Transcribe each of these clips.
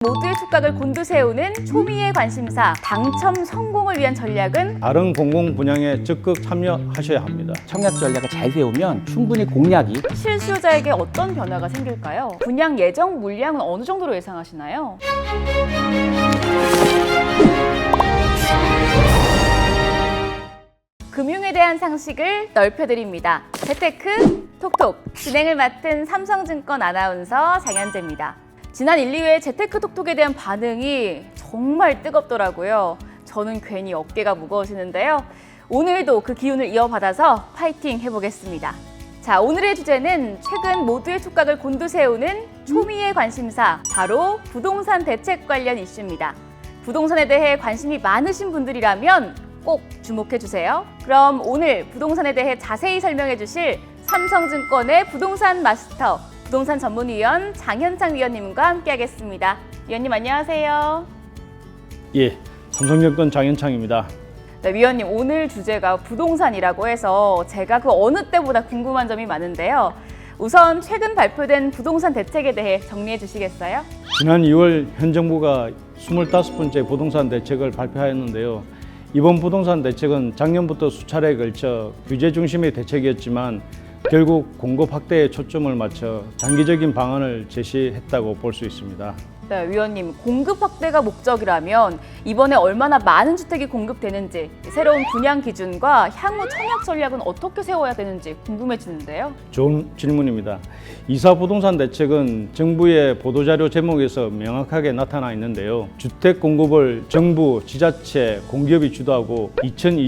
모두의 촉각을 곤두세우는 초미의 관심사, 당첨 성공을 위한 전략은 다른 공공 분야에 적극 참여하셔야 합니다. 청약 전략을 잘 세우면 충분히 공략이 실수요자에게 어떤 변화가 생길까요? 분양 예정 물량은 어느 정도로 예상하시나요? 금융에 대한 상식을 넓혀드립니다. 재테크 톡톡 진행을 맡은 삼성증권 아나운서 장현재입니다. 지난 1, 2회 재테크 톡톡에 대한 반응이 정말 뜨겁더라고요. 저는 괜히 어깨가 무거워지는데요. 오늘도 그 기운을 이어받아서 파이팅 해보겠습니다. 자, 오늘의 주제는 최근 모두의 촉각을 곤두세우는 초미의 관심사, 바로 부동산 대책 관련 이슈입니다. 부동산에 대해 관심이 많으신 분들이라면 꼭 주목해주세요. 그럼 오늘 부동산에 대해 자세히 설명해 주실 삼성증권의 부동산 마스터, 부동산 전문위원 장현창 위원님과 함께하겠습니다. 위원님 안녕하세요. 예, 삼성증권 장현창입니다. 네, 위원님 오늘 주제가 부동산이라고 해서 제가 그 어느 때보다 궁금한 점이 많은데요. 우선 최근 발표된 부동산 대책에 대해 정리해 주시겠어요? 지난 2월 현 정부가 25번째 부동산 대책을 발표하였는데요. 이번 부동산 대책은 작년부터 수차례에 걸쳐 규제 중심의 대책이었지만 결국 공급 확대에 초점을 맞춰 장기적인 방안을 제시했다고 볼 수 있습니다. 네, 위원님 공급 확대가 목적이라면 이번에 얼마나 많은 주택이 공급되는지, 새로운 분양 기준과 향후 청약 전략은 어떻게 세워야 되는지 궁금해지는데요. 좋은 질문입니다. 이사 부동산 대책은 정부의 보도자료 제목에서 명확하게 나타나 있는데요. 주택 공급을 정부, 지자체, 공기업이 주도하고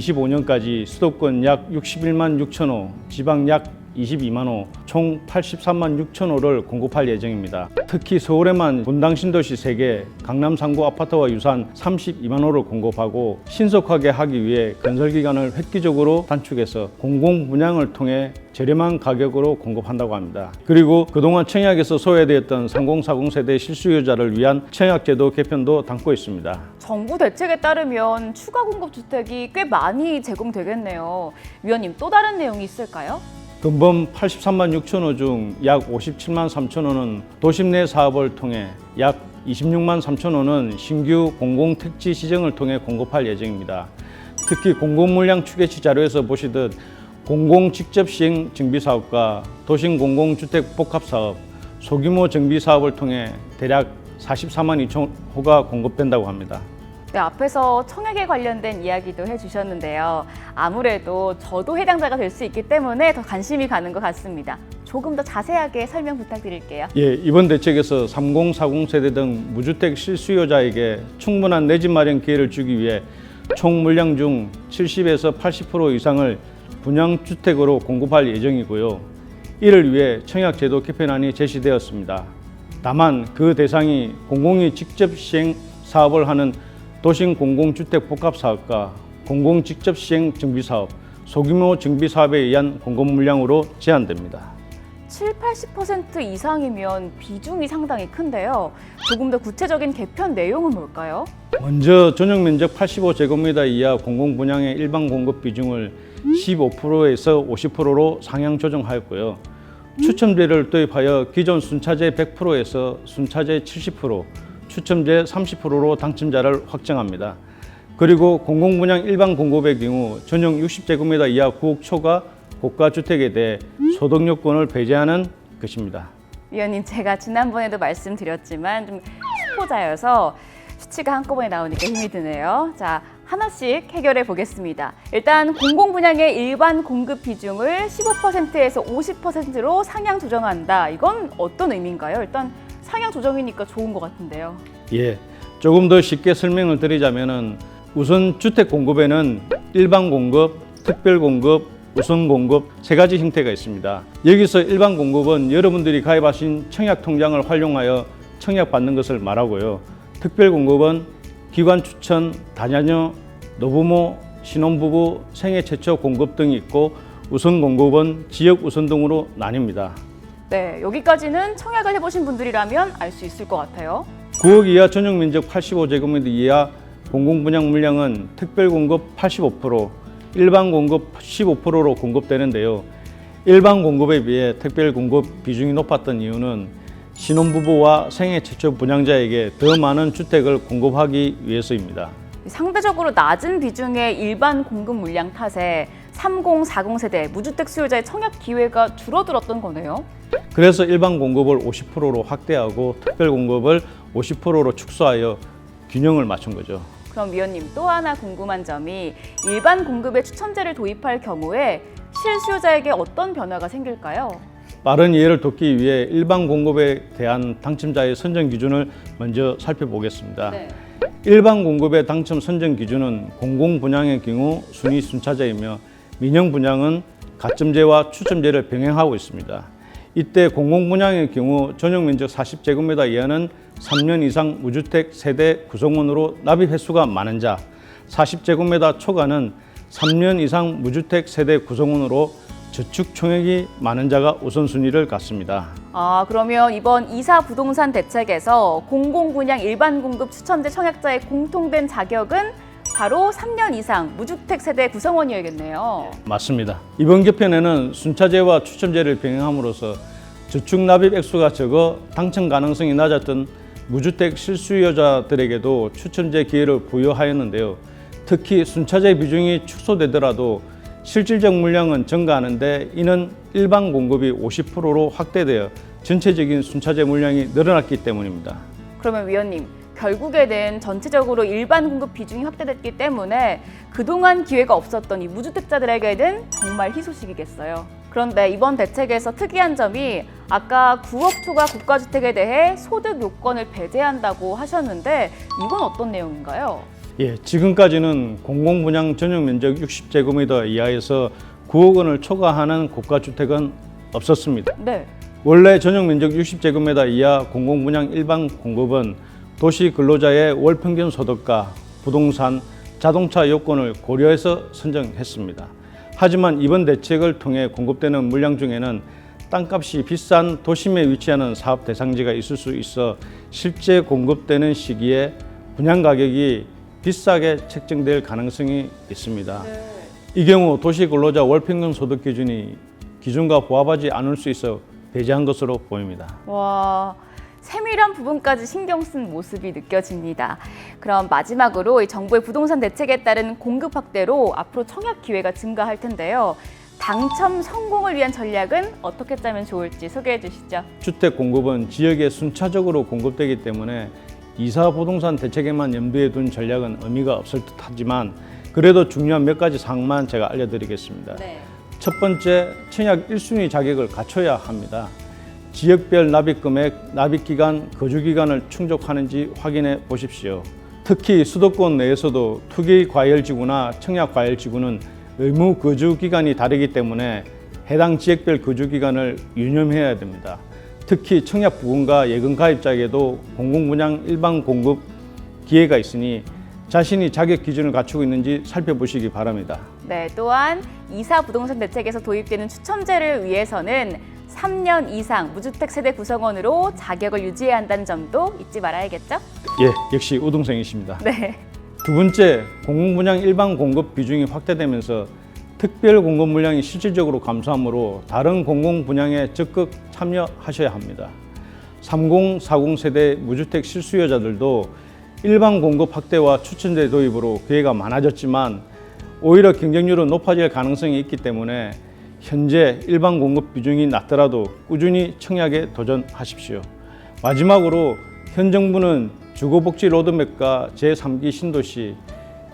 2025년까지 수도권 약 61만 6천 호, 지방 약 22만 호, 총 83만 6천 호를 공급할 예정입니다. 특히 서울에만 분당 신도시 3개, 강남 상구 아파트와 유사한 32만 호를 공급하고 신속하게 하기 위해 건설기간을 획기적으로 단축해서 공공분양을 통해 저렴한 가격으로 공급한다고 합니다. 그리고 그동안 청약에서 소외되었던 3040 세대 실수요자를 위한 청약제도 개편도 담고 있습니다. 정부 대책에 따르면 추가 공급 주택이 꽤 많이 제공되겠네요. 위원님 또 다른 내용이 있을까요? 근본 83만 6천 호 중 약 57만 3천 호는 도심 내 사업을 통해 약 26만 3천 호는 신규 공공택지 시정을 통해 공급할 예정입니다. 특히 공공물량 추계치 자료에서 보시듯 공공 직접 시행 정비 사업과 도심 공공주택 복합 사업, 소규모 정비 사업을 통해 대략 44만 2천 호가 공급된다고 합니다. 네, 앞에서 청약에 관련된 이야기도 해주셨는데요. 아무래도 저도 해당자가 될 수 있기 때문에 더 관심이 가는 것 같습니다. 조금 더 자세하게 설명 부탁드릴게요. 예, 이번 대책에서 3040 세대 등 무주택 실수요자에게 충분한 내 집 마련 기회를 주기 위해 총 물량 중 70에서 80% 이상을 분양주택으로 공급할 예정이고요. 이를 위해 청약제도 개편안이 제시되었습니다. 다만 그 대상이 공공이 직접 시행 사업을 하는 도심 공공주택 복합 사업과 공공 직접 시행 정비 사업, 소규모 정비 사업에 의한 공급 물량으로 제한됩니다. 7, 80% 이상이면 비중이 상당히 큰데요. 조금 더 구체적인 개편 내용은 뭘까요? 먼저 전용 면적 85제곱미터 이하 공공 분양의 일반 공급 비중을 15%에서 50%로 상향 조정하였고요. 추첨제를 도입하여 기존 순차제 100%에서 순차제 70%, 추첨제 30%로 당첨자를 확정합니다. 그리고 공공분양 일반 공급의 경우 전용 60제곱미터 이하 구옥 초과 고가주택에 대해 소득 요건을 배제하는 것입니다. 위원님, 제가 지난번에도 말씀드렸지만 좀 초보자여서 수치가 한꺼번에 나오니까 힘이 드네요. 자, 하나씩 해결해 보겠습니다. 일단 공공분양의 일반 공급 비중을 15%에서 50%로 상향 조정한다. 이건 어떤 의미인가요? 일단 상향 조정이니까 좋은 것 같은데요. 예, 조금 더 쉽게 설명을 드리자면은 우선 주택 공급에는 일반 공급, 특별 공급, 우선 공급 세 가지 형태가 있습니다. 여기서 일반 공급은 여러분들이 가입하신 청약 통장을 활용하여 청약 받는 것을 말하고요. 특별 공급은 기관 추천, 다자녀, 노부모, 신혼부부, 생애 최초 공급 등이 있고 우선 공급은 지역 우선 등으로 나뉩니다. 네, 여기까지는 청약을 해보신 분들이라면 알 수 있을 것 같아요. 9억 이하 전용 면적 85제곱미터 이하 공공분양 물량은 특별 공급 85%, 일반 공급 15%로 공급되는데요. 일반 공급에 비해 특별 공급 비중이 높았던 이유는 신혼부부와 생애 최초 분양자에게 더 많은 주택을 공급하기 위해서입니다. 상대적으로 낮은 비중의 일반 공급 물량 탓에 30, 40 세대 무주택 수요자의 청약 기회가 줄어들었던 거네요. 그래서 일반 공급을 50%로 확대하고 특별 공급을 50%로 축소하여 균형을 맞춘 거죠. 그럼 위원님, 또 하나 궁금한 점이 일반 공급에 추첨제를 도입할 경우에 실수요자에게 어떤 변화가 생길까요? 빠른 이해를 돕기 위해 일반 공급에 대한 당첨자의 선정 기준을 먼저 살펴보겠습니다. 네. 일반 공급의 당첨 선정 기준은 공공 분양의 경우 순위 순차제이며 민영 분양은 가점제와 추첨제를 병행하고 있습니다. 이때 공공 분양의 경우 전용 면적 40제곱미터 이하는 3년 이상 무주택 세대 구성원으로 납입 횟수가 많은 자, 40제곱미터 초과는 3년 이상 무주택 세대 구성원으로 저축 총액이 많은 자가 우선순위를 갖습니다. 그러면 이번 이사 부동산 대책에서 공공분양 일반 공급 추첨제 청약자의 공통된 자격은 바로 3년 이상 무주택 세대 구성원이어야겠네요. 맞습니다. 이번 개편에는 순차제와 추첨제를 병행함으로써 저축 납입 액수가 적어 당첨 가능성이 낮았던 무주택 실수요자들에게도 추첨제 기회를 부여하였는데요. 특히 순차제 비중이 축소되더라도 실질적 물량은 증가하는데 이는 일반 공급이 50%로 확대되어 전체적인 순차제 물량이 늘어났기 때문입니다. 그러면 위원님, 결국에는 전체적으로 일반 공급 비중이 확대됐기 때문에 그동안 기회가 없었던 이 무주택자들에게는 정말 희소식이겠어요. 그런데 이번 대책에서 특이한 점이 아까 9억 초과 국가주택에 대해 소득 요건을 배제한다고 하셨는데 이건 어떤 내용인가요? 예, 지금까지는 공공분양 전용 면적 60제곱미터 이하에서 9억 원을 초과하는 고가주택은 없었습니다. 네. 원래 전용 면적 60제곱미터 이하 공공분양 일반 공급은 도시 근로자의 월 평균 소득과 부동산, 자동차 요건을 고려해서 선정했습니다. 하지만 이번 대책을 통해 공급되는 물량 중에는 땅값이 비싼 도심에 위치하는 사업 대상지가 있을 수 있어 실제 공급되는 시기에 분양 가격이 비싸게 책정될 가능성이 있습니다. 네. 이 경우 도시 근로자 월평균 소득 기준이 기준과 부합하지 않을 수 있어 배제한 것으로 보입니다. 와, 세밀한 부분까지 신경 쓴 모습이 느껴집니다. 그럼 마지막으로 이 정부의 부동산 대책에 따른 공급 확대로 앞으로 청약 기회가 증가할 텐데요. 당첨 성공을 위한 전략은 어떻게 짜면 좋을지 소개해 주시죠. 주택 공급은 지역에 순차적으로 공급되기 때문에 이사 부동산 대책에만 염두에 둔 전략은 의미가 없을 듯하지만 그래도 중요한 몇 가지 사항만 제가 알려드리겠습니다. 네. 첫 번째, 청약 1순위 자격을 갖춰야 합니다. 지역별 납입 금액, 납입 기간, 거주 기간을 충족하는지 확인해 보십시오. 특히 수도권 내에서도 투기 과열지구나 청약 과열지구는 의무 거주 기간이 다르기 때문에 해당 지역별 거주 기간을 유념해야 됩니다. 특히 청약 부근과 예금 가입자에게도 공공분양 일반 공급 기회가 있으니 자신이 자격 기준을 갖추고 있는지 살펴보시기 바랍니다. 네, 또한 이사 부동산 대책에서 도입되는 추첨제를 위해서는 3년 이상 무주택 세대 구성원으로 자격을 유지해야 한다는 점도 잊지 말아야겠죠? 예, 역시 우등생이십니다. 네. 두 번째, 공공분양 일반 공급 비중이 확대되면서 특별 공급 물량이 실질적으로 감소하므로 다른 공공분양에 적극 참여하셔야 합니다. 30, 40 세대 무주택 실수요자들도 일반 공급 확대와 추첨제 도입으로 기회가 많아졌지만 오히려 경쟁률은 높아질 가능성이 있기 때문에 현재 일반 공급 비중이 낮더라도 꾸준히 청약에 도전하십시오. 마지막으로 현 정부는 주거복지 로드맵과 제3기 신도시,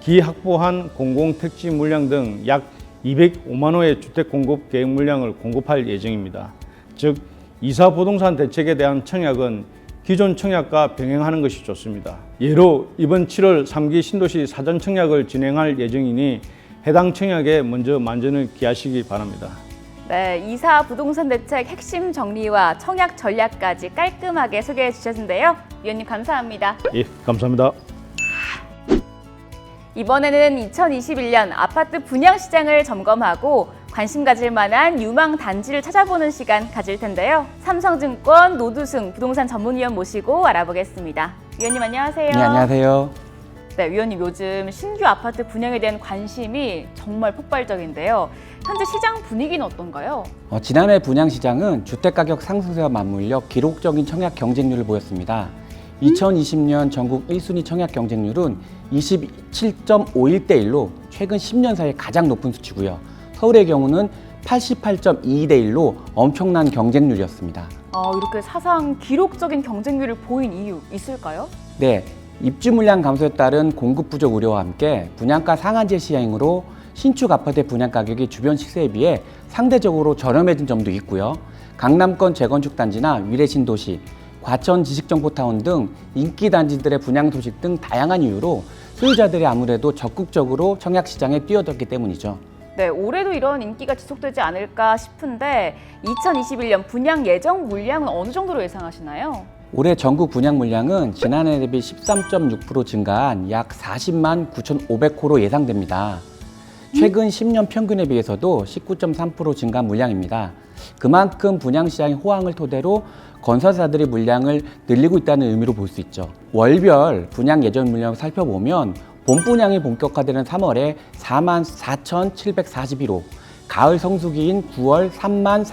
기확보한 공공택지 물량 등 약 205만 호의 주택 공급 계획 물량을 공급할 예정입니다. 즉, 이사 부동산 대책에 대한 청약은 기존 청약과 병행하는 것이 좋습니다. 예로 이번 7월 3기 신도시 사전 청약을 진행할 예정이니 해당 청약에 먼저 만전을 기하시기 바랍니다. 네, 이사 부동산 대책 핵심 정리와 청약 전략까지 깔끔하게 소개해 주셨는데요. 위원님 감사합니다. 예, 감사합니다. 이번에는 2021년 아파트 분양 시장을 점검하고 관심 가질 만한 유망 단지를 찾아보는 시간 가질 텐데요. 삼성증권 노두승 부동산 전문위원 모시고 알아보겠습니다. 위원님 안녕하세요. 네, 안녕하세요. 네, 위원님 요즘 신규 아파트 분양에 대한 관심이 정말 폭발적인데요. 현재 시장 분위기는 어떤가요? 지난해 분양 시장은 주택가격 상승세와 맞물려 기록적인 청약 경쟁률을 보였습니다. 2020년 전국 1순위 청약 경쟁률은 27.51대 1로 최근 10년 사이 가장 높은 수치고요. 서울의 경우는 88.22대 1로 엄청난 경쟁률이었습니다. 이렇게 사상 기록적인 경쟁률을 보인 이유 있을까요? 네, 입주 물량 감소에 따른 공급 부족 우려와 함께 분양가 상한제 시행으로 신축 아파트 분양 가격이 주변 시세에 비해 상대적으로 저렴해진 점도 있고요. 강남권 재건축 단지나 위례 신도시, 과천 지식정보타운 등 인기 단지들의 분양 소식 등 다양한 이유로 소유자들이 아무래도 적극적으로 청약 시장에 뛰어들었기 때문이죠. 네, 올해도 이런 인기가 지속되지 않을까 싶은데 2021년 분양 예정 물량은 어느 정도로 예상하시나요? 올해 전국 분양 물량은 지난해 대비 13.6% 증가한 약 40만 9,500호로 예상됩니다. 최근 10년 평균에 비해서도 19.3% 증가한 물량입니다. 그만큼 분양 시장의 호황을 토대로 건설사들이 물량을 늘리고 있다는 의미로 볼 수 있죠. 월별 분양 예정 물량을 살펴보면 봄 분양이 본격화되는 3월에 4만 4,741호, 가을 성수기인 9월 3만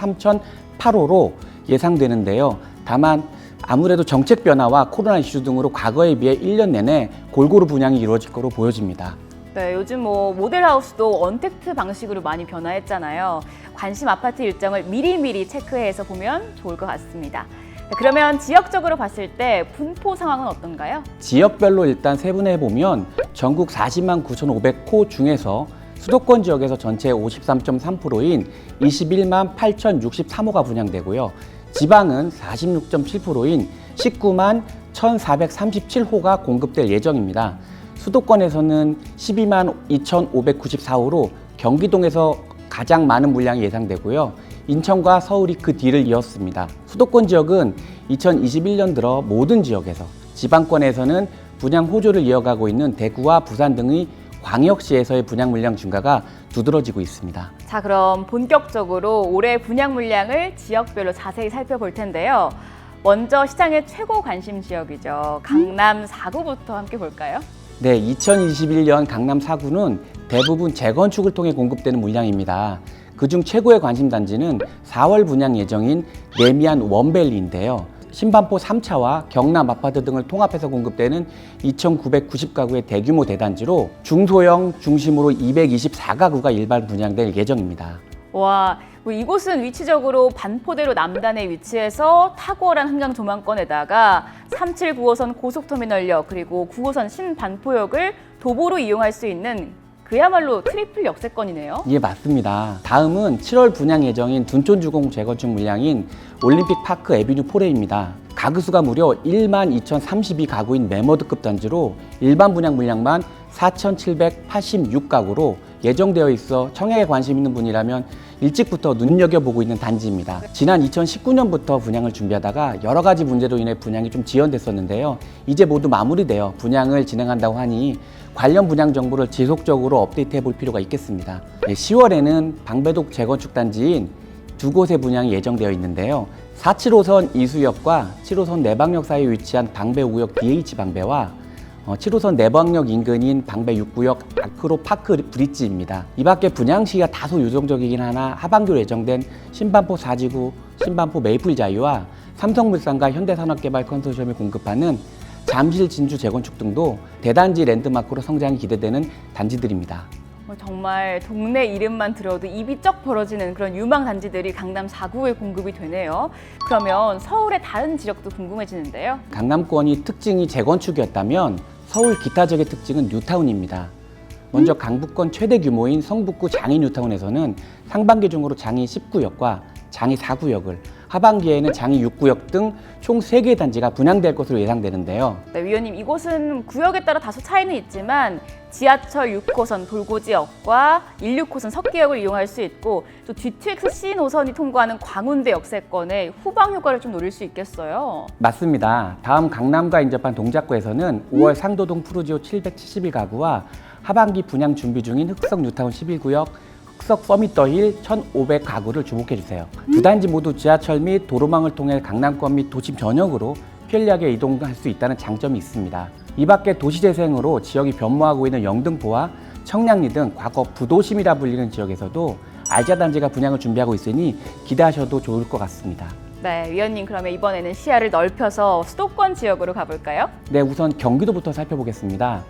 3,008호로 예상되는데요. 다만 아무래도 정책 변화와 코로나 이슈 등으로 과거에 비해 1년 내내 골고루 분양이 이루어질 것으로 보여집니다. 네, 요즘 모델하우스도 언택트 방식으로 많이 변화했잖아요. 관심 아파트 일정을 미리미리 체크해서 보면 좋을 것 같습니다. 네, 그러면 지역적으로 봤을 때 분포 상황은 어떤가요? 지역별로 일단 세분화해 보면 전국 40만 9,500호 중에서 수도권 지역에서 전체 53.3%인 21만 8,063호가 분양되고요. 지방은 46.7%인 19만 1,437호가 공급될 예정입니다. 수도권에서는 12만 2,594호로 경기도에서 가장 많은 물량이 예상되고요. 인천과 서울이 그 뒤를 이었습니다. 수도권 지역은 2021년 들어 모든 지역에서, 지방권에서는 분양 호조를 이어가고 있는 대구와 부산 등의 광역시에서의 분양 물량 증가가 두드러지고 있습니다. 자, 그럼 본격적으로 올해 분양 물량을 지역별로 자세히 살펴볼 텐데요. 먼저 시장의 최고 관심 지역이죠. 강남 4구부터 함께 볼까요? 네, 2021년 강남 4구는 대부분 재건축을 통해 공급되는 물량입니다. 그중 최고의 관심 단지는 4월 분양 예정인 레미안 원밸리인데요. 신반포 3차와 경남 아파트 등을 통합해서 공급되는 2,990가구의 대규모 대단지로 중소형 중심으로 224가구가 일반 분양될 예정입니다. 와, 이곳은 위치적으로 반포대로 남단에 위치해서 탁월한 한강 조망권에다가 379호선 고속터미널역 그리고 9호선 신반포역을 도보로 이용할 수 있는 그야말로 트리플 역세권이네요. 예, 맞습니다. 다음은 7월 분양 예정인 둔촌주공 재건축 물량인 올림픽파크 에비뉴 4레입니다. 가구 수가 무려 1만 2,032가구인 매머드급 단지로 일반 분양 물량만 4,786가구로 예정되어 있어 청약에 관심 있는 분이라면 일찍부터 눈여겨보고 있는 단지입니다. 지난 2019년부터 분양을 준비하다가 여러 가지 문제로 인해 분양이 좀 지연됐었는데요. 이제 모두 마무리되어 분양을 진행한다고 하니 관련 분양 정보를 지속적으로 업데이트해 볼 필요가 있겠습니다. 10월에는 방배동 재건축 단지인 두 곳의 분양이 예정되어 있는데요. 475선 이수역과 7호선 내방역 사이에 위치한 방배 5구역 DH 방배와 7호선 내방역 인근인 방배 6구역 아크로 파크 브릿지입니다. 이 밖에 분양 시기가 다소 유동적이긴 하나 하반기로 예정된 신반포 4지구, 신반포 메이플 자유와 삼성물산과 현대산업개발 컨소시엄이 공급하는 잠실 진주 재건축 등도 대단지 랜드마크로 성장이 기대되는 단지들입니다. 정말 동네 이름만 들어도 입이 쩍 벌어지는 그런 유망 단지들이 강남 4구에 공급이 되네요. 그러면 서울의 다른 지역도 궁금해지는데요. 강남권이 특징이 재건축이었다면 서울 기타 지역의 특징은 뉴타운입니다. 먼저 강북권 최대 규모인 성북구 장이 뉴타운에서는 상반기 중으로 장이 10구역과 장이 4구역을, 하반기에는 장이 6구역 등 총 3개의 단지가 분양될 것으로 예상되는데요. 네, 위원님, 이곳은 구역에 따라 다소 차이는 있지만 지하철 6호선 돌고지역과 16호선 석계역을 이용할 수 있고 또 GTX-C 노선이 통과하는 광운대 역세권의 후방 효과를 좀 노릴 수 있겠어요. 맞습니다. 다음 강남과 인접한 동작구에서는 5월 상도동 푸르지오 771가구와 하반기 분양 준비 중인 흑석 뉴타운 11구역, 흑석 서밋더힐 1,500가구를 주목해주세요. 두 단지 모두 지하철 및 도로망을 통해 강남권 및 도심 전역으로 편리하게 이동할 수 있다는 장점이 있습니다. 이 밖에 도시재생으로 지역이 변모하고 있는 영등포와 청량리 등 과거 부도심이라 불리는 지역에서도 알짜 단지가 분양을 준비하고 있으니 기대하셔도 좋을 것 같습니다. 네, 위원님 그러면 이번에는 시야를 넓혀서 수도권 지역으로 가볼까요? 네, 우선 경기도부터 살펴보겠습니다.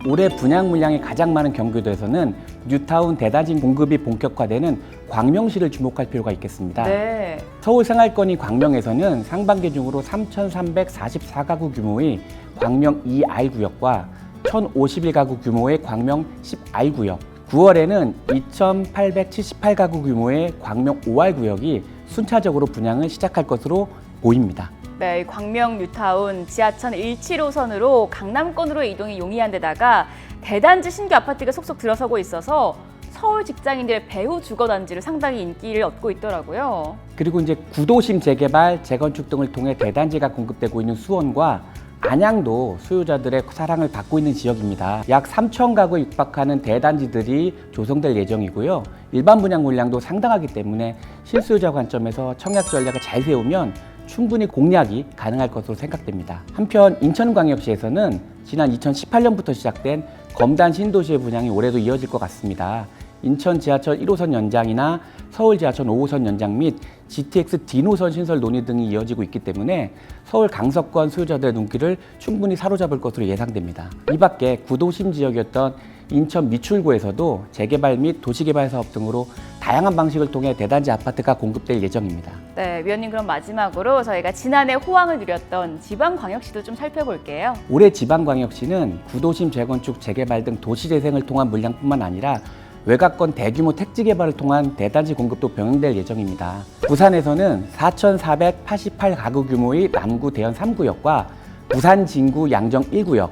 올해 분양 물량이 가장 많은 경기도에서는 뉴타운 대단지 공급이 본격화되는 광명시를 주목할 필요가 있겠습니다. 네. 서울 생활권인 광명에서는 상반기 중으로 3,344가구 규모의 광명 2I 구역과 1,051가구 규모의 광명 10I 구역, 9월에는 2,878가구 규모의 광명 5R 구역이 순차적으로 분양을 시작할 것으로 보입니다. 네, 광명 뉴타운 지하철 17호선으로 강남권으로 이동이 용이한 데다가 대단지 신규 아파트가 속속 들어서고 있어서 서울 직장인들의 배후 주거단지로 상당히 인기를 얻고 있더라고요. 그리고 이제 구도심 재개발, 재건축 등을 통해 대단지가 공급되고 있는 수원과 안양도 소유자들의 사랑을 받고 있는 지역입니다. 약 3,000가구에 육박하는 대단지들이 조성될 예정이고요. 일반 분양 물량도 상당하기 때문에 실수요자 관점에서 청약 전략을 잘 세우면 충분히 공략이 가능할 것으로 생각됩니다. 한편 인천광역시에서는 지난 2018년부터 시작된 검단 신도시의 분양이 올해도 이어질 것 같습니다. 인천 지하철 1호선 연장이나 서울 지하철 5호선 연장 및 GTX D노선 신설 논의 등이 이어지고 있기 때문에 서울 강서권 소유자들의 눈길을 충분히 사로잡을 것으로 예상됩니다. 이 밖에 구도심 지역이었던 인천 미출구에서도 재개발 및 도시개발 사업 등으로 다양한 방식을 통해 대단지 아파트가 공급될 예정입니다. 네, 위원님 그럼 마지막으로 저희가 지난해 호황을 누렸던 지방광역시도 좀 살펴볼게요. 올해 지방광역시는 구도심 재건축, 재개발 등 도시재생을 통한 물량뿐만 아니라 외곽권 대규모 택지 개발을 통한 대단지 공급도 병행될 예정입니다. 부산에서는 4,488가구 규모의 남구 대연 3구역과 부산 진구 양정 1구역,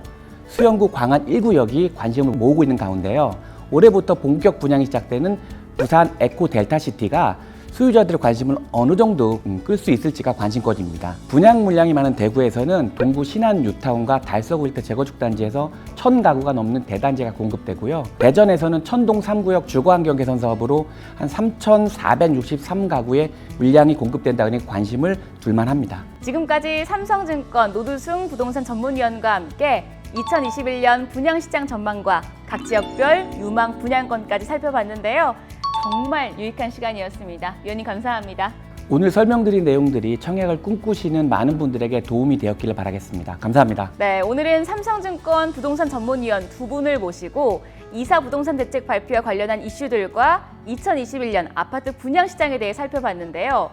수영구 광안 1구역이 관심을 모으고 있는 가운데요. 올해부터 본격 분양이 시작되는 부산 에코 델타시티가 소유자들의 관심을 어느 정도 끌 수 있을지가 관심거리입니다. 분양 물량이 많은 대구에서는 동구 신안 뉴타운과 달서구 일대 재건축 단지에서 1,000가구가 넘는 대단지가 공급되고요. 대전에서는 천동 3구역 주거환경 개선 사업으로 한 3,463가구의 물량이 공급된다니 관심을 둘만합니다. 지금까지 삼성증권 노두승 부동산 전문위원과 함께 2021년 분양시장 전망과 각 지역별 유망 분양권까지 살펴봤는데요. 정말 유익한 시간이었습니다. 위원님 감사합니다. 오늘 설명드린 내용들이 청약을 꿈꾸시는 많은 분들에게 도움이 되었기를 바라겠습니다. 감사합니다. 네, 오늘은 삼성증권 부동산 전문위원 두 분을 모시고 2사 부동산 대책 발표와 관련한 이슈들과 2021년 아파트 분양시장에 대해 살펴봤는데요.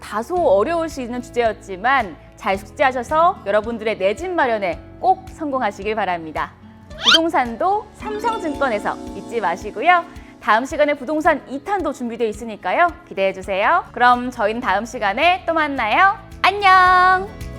다소 어려울 수 있는 주제였지만 잘 숙지하셔서 여러분들의 내 집 마련에 꼭 성공하시길 바랍니다. 부동산도 삼성증권에서 잊지 마시고요. 다음 시간에 부동산 2탄도 준비되어 있으니까요. 기대해 주세요. 그럼 저희는 다음 시간에 또 만나요. 안녕!